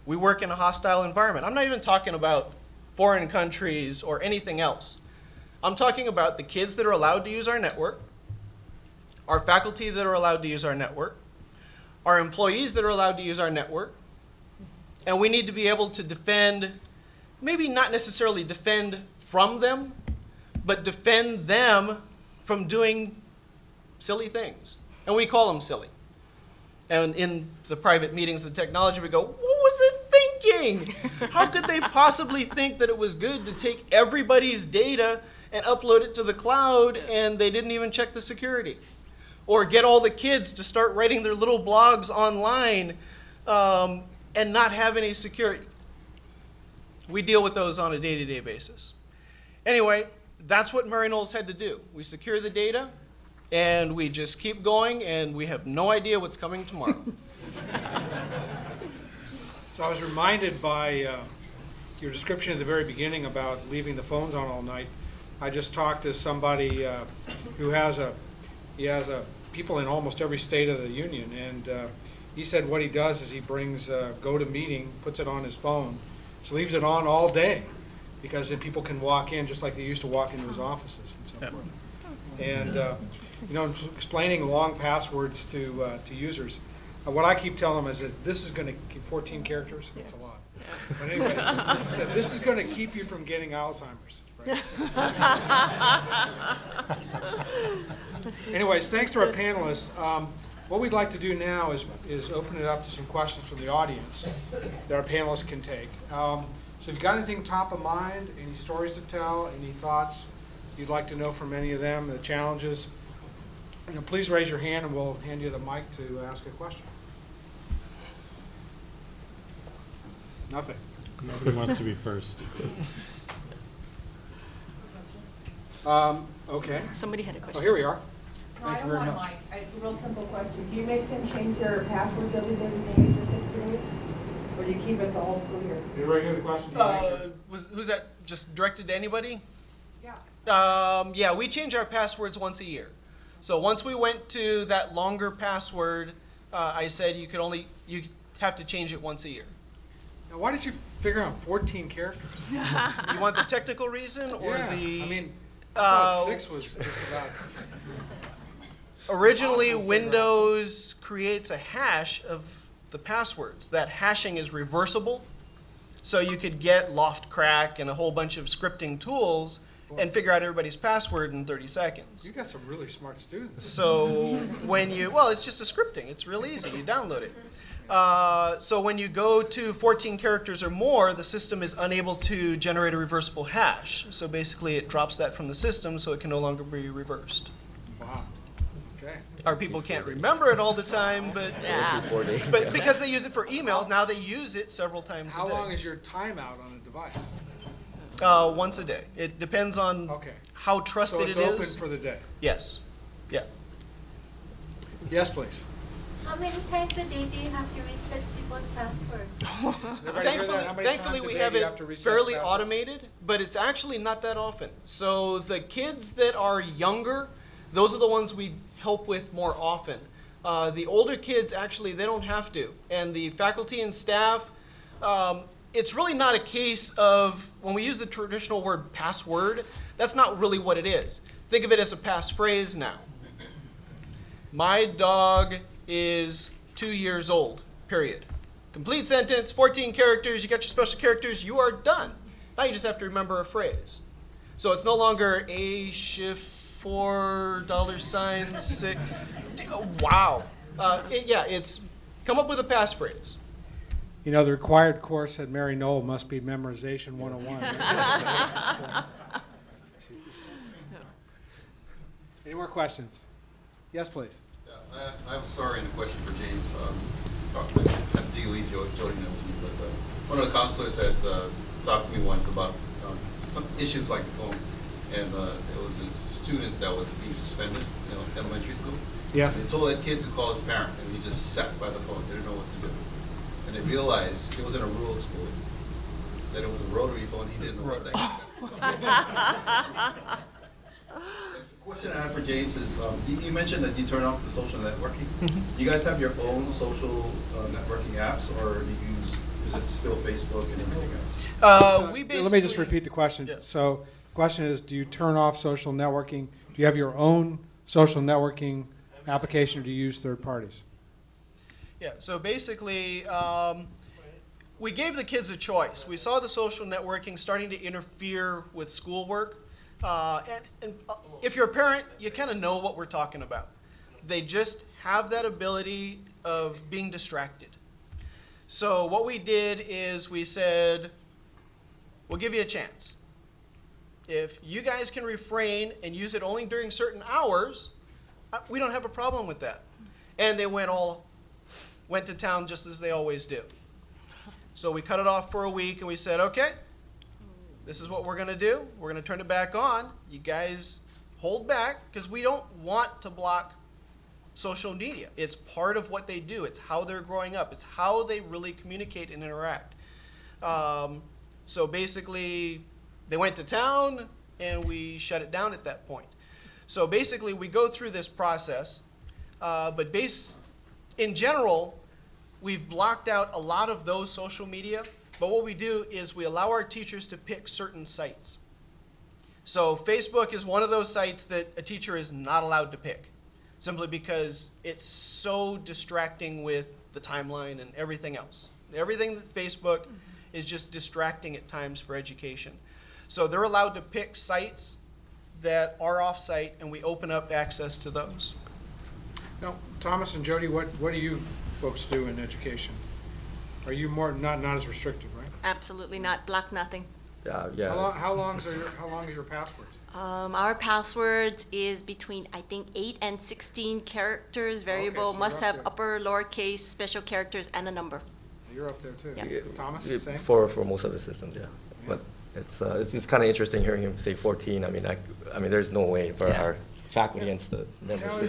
[SPEAKER 5] we work in a hostile environment. I'm not even talking about foreign countries or anything else. I'm talking about the kids that are allowed to use our network, our faculty that are allowed to use our network, our employees that are allowed to use our network, and we need to be able to defend, maybe not necessarily defend from them, but defend them from doing silly things. And we call them silly. And in the private meetings of the technology, we go, what was it thinking? How could they possibly think that it was good to take everybody's data and upload it to the cloud, and they didn't even check the security? Or get all the kids to start writing their little blogs online and not have any security. We deal with those on a day-to-day basis. Anyway, that's what Murray Knowles had to do. We secure the data, and we just keep going, and we have no idea what's coming tomorrow.
[SPEAKER 1] So I was reminded by your description at the very beginning about leaving the phones on all night. I just talked to somebody who has people in almost every state of the union, and he said what he does is he brings GoToMeeting, puts it on his phone, so leaves it on all day, because then people can walk in just like they used to walk into his offices and so forth. And explaining long passwords to users, what I keep telling them is that this is going to keep 14 characters. It's a lot. But anyways, I said this is going to keep you from getting Alzheimer's. Right? Anyways, thanks to our panelists. What we'd like to do now is open it up to some questions from the audience that our panelists can take. So if you've got anything top of mind, any stories to tell, any thoughts you'd like to know from any of them, the challenges, please raise your hand and we'll hand you the mic to ask a question. Nothing.
[SPEAKER 4] Nobody wants to be first.
[SPEAKER 1] Okay.
[SPEAKER 2] Somebody had a question.
[SPEAKER 1] Oh, here we are.
[SPEAKER 6] No, I
[SPEAKER 1] Thank you
[SPEAKER 6] don't
[SPEAKER 1] very
[SPEAKER 6] want
[SPEAKER 1] much.
[SPEAKER 6] Mike. It's a real simple question. Do you make them change their passwords every 30 days or 60 days? Or do you keep it the whole school year?
[SPEAKER 1] Did everybody hear the question?
[SPEAKER 5] Who's that just directed to anybody?
[SPEAKER 6] Yeah.
[SPEAKER 5] Yeah, we change our passwords once a year. So once we went to that longer password, I said you have to change it once a year.
[SPEAKER 1] Now, why did you figure out 14 characters?
[SPEAKER 5] You want the technical reason or
[SPEAKER 1] Yeah,
[SPEAKER 5] the?
[SPEAKER 1] I mean, I thought 6 was just about.
[SPEAKER 5] Originally,
[SPEAKER 1] impossible to figure out.
[SPEAKER 5] Windows creates a hash of the passwords. That hashing is reversible, so you could get loft crack and a whole bunch of scripting tools and figure out everybody's password in 30 seconds.
[SPEAKER 1] You got some really smart students.
[SPEAKER 5] So it's just a scripting. It's real easy. You download it. So when you go to 14 characters or more, the system is unable to generate a reversible hash. So basically, it drops that from the system, so it can no longer be reversed.
[SPEAKER 1] Wow. Okay.
[SPEAKER 5] Our people can't remember it all the time, but
[SPEAKER 2] Yeah.
[SPEAKER 3] 4 days.
[SPEAKER 5] but because they use it for email, now they use it several times
[SPEAKER 1] How
[SPEAKER 5] a day.
[SPEAKER 1] long is your timeout on a device?
[SPEAKER 5] Once a day. It depends on
[SPEAKER 1] Okay.
[SPEAKER 5] how
[SPEAKER 1] So
[SPEAKER 5] trusted
[SPEAKER 1] it's
[SPEAKER 5] it is.
[SPEAKER 1] open for the day.
[SPEAKER 5] Yes. Yeah.
[SPEAKER 1] Yes, please.
[SPEAKER 7] How many times a day do you have to reset people's password?
[SPEAKER 1] Does everybody hear that? How many
[SPEAKER 5] Thankfully,
[SPEAKER 1] times a
[SPEAKER 5] we
[SPEAKER 1] day
[SPEAKER 5] have
[SPEAKER 1] do you
[SPEAKER 5] it
[SPEAKER 1] have to reset
[SPEAKER 5] fairly
[SPEAKER 1] the password?
[SPEAKER 5] automated, but it's actually not that often. So the kids that are younger, those are the ones we help with more often. The older kids, actually, they don't have to. And the faculty and staff, it's really not a case of, when we use the traditional word password, that's not really what it is. Think of it as a passphrase now. My dog is 2 years old, period. Complete sentence, 14 characters, you got your special characters, you are done. Now you just have to remember a phrase. So it's no longer a shift $4 $6. Wow. It's come up with a passphrase.
[SPEAKER 1] You know, the required course at Mary Knoll must be Memorization 101. Any more questions? Yes, please.
[SPEAKER 8] Yeah, I have a story and a question for James. I have DOE Jody knows me, but one of the counselors had talked to me once about some issues like the phone, and there was this student that was being suspended, elementary school.
[SPEAKER 1] Yes.
[SPEAKER 8] They told that kid to call his parent, and he just sat by the phone, didn't know what to do. And they realized it was in a rural school, that it was a rotary phone, he didn't know what that was. The question I have for James is, you mentioned that you turn off the social networking. You guys have your own social networking apps, or do you is it still Facebook and everything else?
[SPEAKER 1] Let me just repeat the question.
[SPEAKER 5] Yeah.
[SPEAKER 1] So the question is, do you turn off social networking? Do you have your own social networking application, or do you use third parties?
[SPEAKER 5] Yeah, so basically, we gave the kids a choice. We saw the social networking starting to interfere with schoolwork. And if you're a parent, you kind of know what we're talking about. They just have that ability of being distracted. So what we did is we said, we'll give you a chance. If you guys can refrain and use it only during certain hours, we don't have a problem with that. And they went to town just as they always do. So we cut it off for a week and we said, okay, this is what we're going to do. We're going to turn it back on. You guys hold back because we don't want to block social media. It's part of what they do. It's how they're growing up. It's how they really communicate and interact. So basically, they went to town and we shut it down at that point. So basically, we go through this process, but in general, we've blocked out a lot of those social media, but what we do is we allow our teachers to pick certain sites. So Facebook is one of those sites that a teacher is not allowed to pick, simply because it's so distracting with the timeline and everything else. Everything that Facebook is just distracting at times for education. So they're allowed to pick sites that are off-site, and we open up access to those.
[SPEAKER 1] Now, Thomas and Jody, what do you folks do in education? Are you more, not as restricted, right?
[SPEAKER 2] Absolutely not. Block nothing.
[SPEAKER 3] Yeah.
[SPEAKER 1] How long is your passwords?
[SPEAKER 2] Our passwords is between, I think, 8 and 16 characters, variable,
[SPEAKER 1] so
[SPEAKER 2] must
[SPEAKER 1] you're up
[SPEAKER 2] have
[SPEAKER 1] there.
[SPEAKER 2] upper, lowercase, special characters, and a number.
[SPEAKER 1] You're up there too.
[SPEAKER 2] Yeah.
[SPEAKER 1] Thomas,
[SPEAKER 3] Yeah,
[SPEAKER 1] same?
[SPEAKER 3] For most of the systems, yeah. But it's kind of interesting hearing him say 14. I mean, there's no way for
[SPEAKER 2] Yeah.
[SPEAKER 3] our faculty and the
[SPEAKER 1] Now,
[SPEAKER 3] members.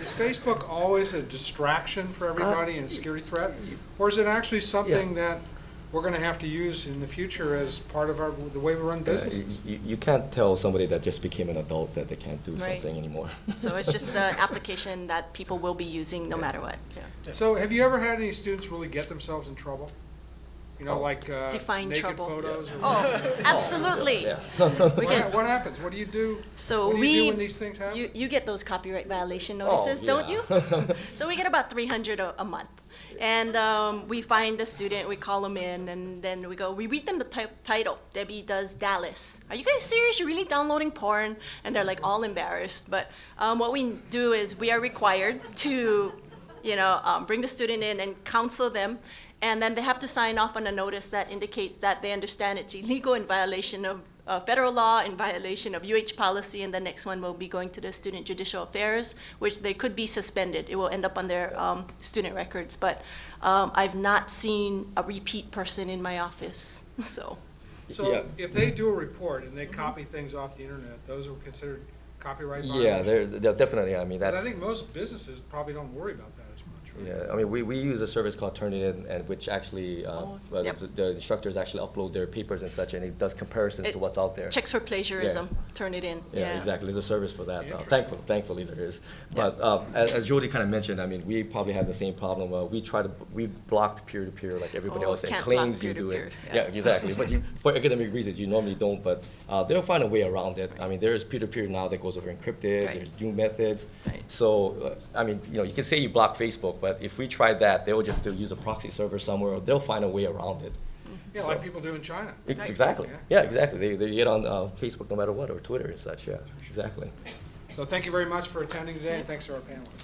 [SPEAKER 1] is Facebook always a distraction for everybody and a security threat? Or is it actually something that we're going to have to use in the future as part of the way we run businesses?
[SPEAKER 3] You can't tell somebody that just became an adult that they can't do
[SPEAKER 2] Right.
[SPEAKER 3] something anymore.
[SPEAKER 2] So it's just an application that people will be using no matter what. Yeah.
[SPEAKER 1] So have you ever had any students really get themselves in trouble? You know, like
[SPEAKER 2] Define
[SPEAKER 1] naked
[SPEAKER 2] trouble.
[SPEAKER 1] photos? Or
[SPEAKER 2] Oh, absolutely.
[SPEAKER 3] Yeah.
[SPEAKER 2] We get,
[SPEAKER 1] What happens? What do you do?
[SPEAKER 2] so
[SPEAKER 1] What do you do
[SPEAKER 2] we,
[SPEAKER 1] when these things happen?
[SPEAKER 2] you get those copyright violation
[SPEAKER 3] Oh,
[SPEAKER 2] notices, don't you?
[SPEAKER 3] yeah.
[SPEAKER 2] So we get about 300 a month. And we find a student, we call them in, and then we read them the title. Debbie Does Dallas. Are you guys serious? You're really downloading porn? And they're like all embarrassed. But what we do is we are required to, bring the student in and counsel them. And then they have to sign off on a notice that indicates that they understand it's illegal, in violation of federal law, in violation of UH policy, and the next one will be going to the Student Judicial Affairs, which they could be suspended. It will end up on their student records. But I've not seen a repeat person in my office, so.
[SPEAKER 1] So
[SPEAKER 3] Yeah.
[SPEAKER 1] if they do a report and they copy things off the internet, those are considered copyright
[SPEAKER 3] Yeah,
[SPEAKER 1] violations?
[SPEAKER 3] they're definitely. I mean,
[SPEAKER 1] Because
[SPEAKER 3] that's.
[SPEAKER 1] I think most businesses probably don't worry about that as much, right?
[SPEAKER 3] Yeah, I mean, we use a service called Turnitin, and which actually,
[SPEAKER 2] yep.
[SPEAKER 3] the instructors actually upload their papers and such, and it does comparisons to
[SPEAKER 2] It
[SPEAKER 3] what's out there.
[SPEAKER 2] Checks for plagiarism, turn it in.
[SPEAKER 3] Yeah, exactly. There's a service for that.
[SPEAKER 1] Interesting.
[SPEAKER 3] Thankfully there is. But as Jody kind of mentioned, I mean, we probably have the same problem. We blocked peer-to-peer like everybody
[SPEAKER 2] Oh,
[SPEAKER 3] else, and
[SPEAKER 2] can't
[SPEAKER 3] claims
[SPEAKER 2] block
[SPEAKER 3] you do it.
[SPEAKER 2] peer-to-peer,
[SPEAKER 3] Yeah,
[SPEAKER 2] yeah.
[SPEAKER 3] exactly. But for academic reasons, you normally don't. But they'll find a way around it. I mean, there's peer-to-peer now that goes over encrypted.
[SPEAKER 2] Right.
[SPEAKER 3] There's new methods.
[SPEAKER 2] Right.
[SPEAKER 3] So I mean, you can say you block Facebook, but if we tried that, they will just use a proxy server somewhere, or they'll find a way around it.
[SPEAKER 1] Yeah, like people do in China.
[SPEAKER 3] Exactly.
[SPEAKER 1] Yeah.
[SPEAKER 3] Yeah, exactly. They get on Facebook no matter what, or Twitter and such. Yeah, exactly.
[SPEAKER 1] So thank you very much for attending today, and thanks to our panelists.